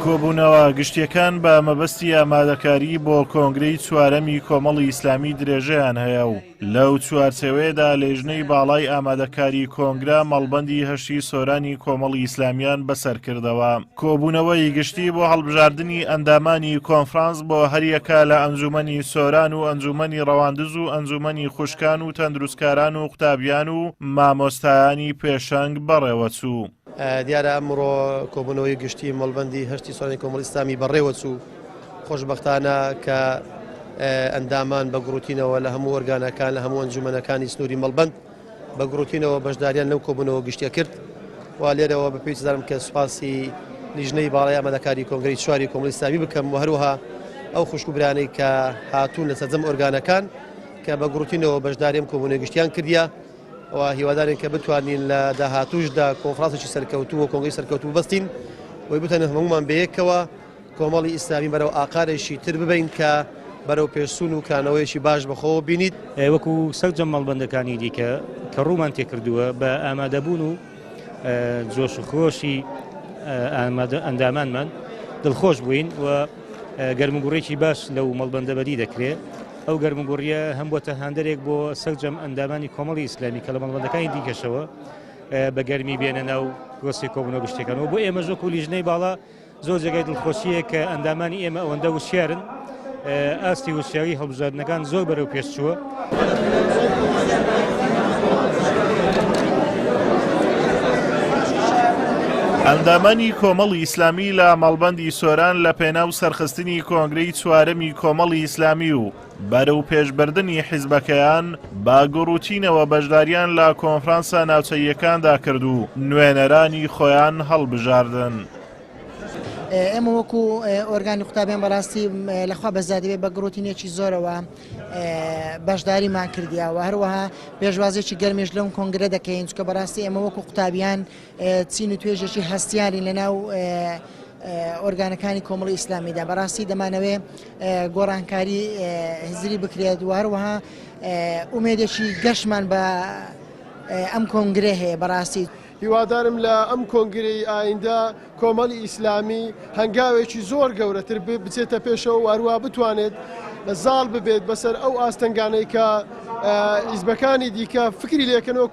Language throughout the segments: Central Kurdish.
کۆبوونەوە گشتیەکان بە مەبەستی ئامادەکاری بۆ کۆنگرەی چوارەمی کۆمەڵی ئیسلامی درێژەیان هەیە و لەو چوارچێوەیەدا لێژنەی باڵای ئامادەکاری کۆنگرە مەڵبەندی هەشتی سۆرانی کۆمەڵی ئیسلامیان بەسەرکردەوە. کۆبوونەوەی گشتی بۆ هەڵبژاردننی ئەندامانی کۆنفرانس بۆ هەریەکە لە ئەنجومەنی سۆران و ئەنجومەنی ڕەواندز و ئەنجومەنی خوشکان و تەندروستکاران و قوتابیان و مامۆستایانی پێشەنگ بەڕێوەچوو. دیارە ئەمڕۆ کۆبوونەوەی گشتی مەڵبەندی هەشتی سۆرانی کۆمەڵی ئیسلامی بەڕێوەچوو خۆشبەختانە کە ئەندامان بە گروتینەوە لە هەموو ئۆرگانەکان لە هەموو ئەنجومەنەکانی سنووری مەڵبەند بە گروتینەوە بەشداریان لەو کۆبوونەوە گشتیە کرد و لێرەوە بە پێی دەرم کە سوپاسی لیژنەی باڵای ئامادەکاری کۆنگرەی چواری کۆمەڵی ئیسلامی بکەم و هەروەها ئەو خوشکوبرانەی کە هاتوون لە سەرجەم ئۆرگانەکان کە بە گروتینەوە بەشداریم کۆبوونەوەی گشتیان کردیە و هیوادارین کە بتوانین لە داهاتووشدا کۆنفرانسێکی سەرکەوتوو و کۆنگرەی سەرکەوتوو بەستین وی بتەنە هەمومان بەیەکەوە کۆمەڵی ئیسلامی بەرەو ئاقارێکی تر ببین کە بەرەو پێشسوون و کانەوەیەکی باش بەخۆوە بینیت. وەکو سەرجەم مەڵبەندەکانی دیکە کە ڕوومان تێکردووە بە ئامادەبوون و جۆش و خۆشی ئەندامانمان دڵخۆش بووین و گەرمگوڕێکی باش لەو مەڵبەندەبەری دەکرێت. ئەو گەرمگوڕیە هەم بۆتە هەندێک بۆ سەرجەم ئەندامانی کۆمەڵی ئیسلامی کە لە مەڵبەندەکانی دیکەشەوە بە گەرمی بێنە ناو پرۆسی کۆبوونەوە گشتەکانەوە بۆ ئێمە ژۆک و لیژنەی باڵا زۆر جێگای دڵخۆشیە کە ئەندامانی ئێمە ئەوەندە وشیارن ئاستی وشیاری هەڵبژاردنەکان زۆر بەرەو پێشچووە. ئەندامانی کۆمەڵی ئیسلامی لە مەڵبەندی سۆران لە پێناو سەرخستنی کۆنگرەی چوارەمی کۆمەڵی ئیسلامی و بەرەو پێشبردننی حیزبەکەیان با گروتینەوە بەشداریان لە کۆنفرانسە ناوچەییەکاندا کرد و نوێنەرانی خۆیان هەڵبژاردن. ئێمە وەکو ئۆرگانی قوتابیان بەڕاستی لەخوا بەزادەوێت بە گرۆتینێکی زۆرەوە بەشداریمان کردیاوە هەروەها پێشوازێکی گەرمێش لەم کۆنگرە دەکەین چکە بەڕاستی ئێمە وەکو قوتابیان چین و توێژێکی هەستیاری لەناو ئۆرگانەکانی کۆمەڵی ئیسلامیدا بەڕاستی دەمانەوێ گۆڕانکاری هزری بکرێت و هەروەها ئومێدێکی گەشتمان بە ئەم کۆنگرە هەیە بەڕاستی. هیوادارم لە ئەم کۆنگرەی ئایندا کۆمەڵی ئیسلامی هەنگاوێکی زۆر گەورەتر بچێتە پێشەوە و هەروە بتوانێت زاڵ ببێت بەسەر ئەو ئاستەنگانەی کە حیزبەکانی دیکە فکری لێکەنەوە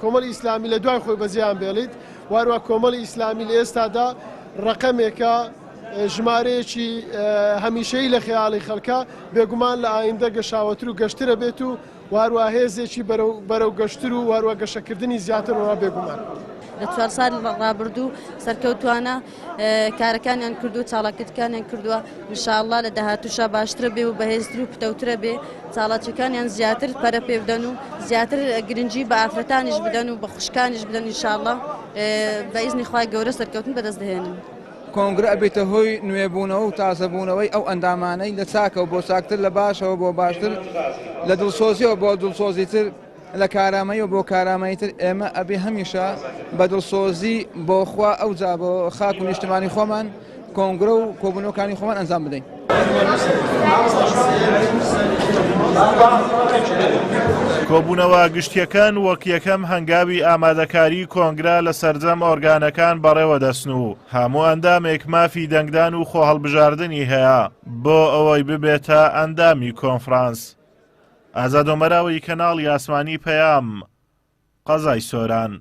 کۆمەڵی ئیسلامی لە دوای خۆی بەزیان بێڵیت وهروە کۆمەڵی ئیسلامی لە ئێستادا ڕقەمێکە ژمارەیەکی هەمیشەی لە خەیاڵی خەڵکە بێگومان لە ئایندە گەشاوەتر و گەشترە بێت و واروە هێزێکی بەرەو گەشتر و واروە گەشەکردنی زیاترەوە بێگومان. لە 4 سال ڕابردوو سەرکەوتوانە کارەکانیان کردو چاڵاکردکانیان کردووە انشاءالله لە داهاتووشە باشترە بێ و بەهێزتر و پتەوترە بێ چاڵاکیەکانیان زیاتر پەرە پێ بدەن و زیاتر گرنگی بە ئافرەتانیش بدەن و بە خوشکانیش بدەن انشاءالله بە ئیزنی خوای گەورە سەرکەوتن بەدەست دەهێنن. کۆنگرە ئەبێتە هۆی نوێبوونەوە و تازەبوونەوەی ئەو ئەندامانەی لە چاکەوە بۆ چاکتر لە باشەوە بۆ باشتر لە دڵسۆزیەوە بۆ دڵسۆزیتر لە کارامەیەوە بۆ کارامەیتر ئێمە ئەبێ هەمیشە بە دڵسۆزی بۆ خوا ئەوجا بۆ خاک و نیشتمانی خۆمان کۆنگرە و کۆبوونەوەکانی خۆمان ئەنجام بدەین. کۆبوونەوە گشتیەکان وەک یەکەم هەنگاوی ئامادەکاری کۆنگرە لە سەرجەم ئۆرگانەکان بەڕێوە دەچن و هەموو ئەندامێک مافی دەنگدان و خۆ هەڵبژاردننی هەیە بۆ ئەوەی ببێتە ئەندامی کۆنفرانس. ئازاد ئۆمەراوی کەناڵی ئاسمانی پەیام قەزای سۆران.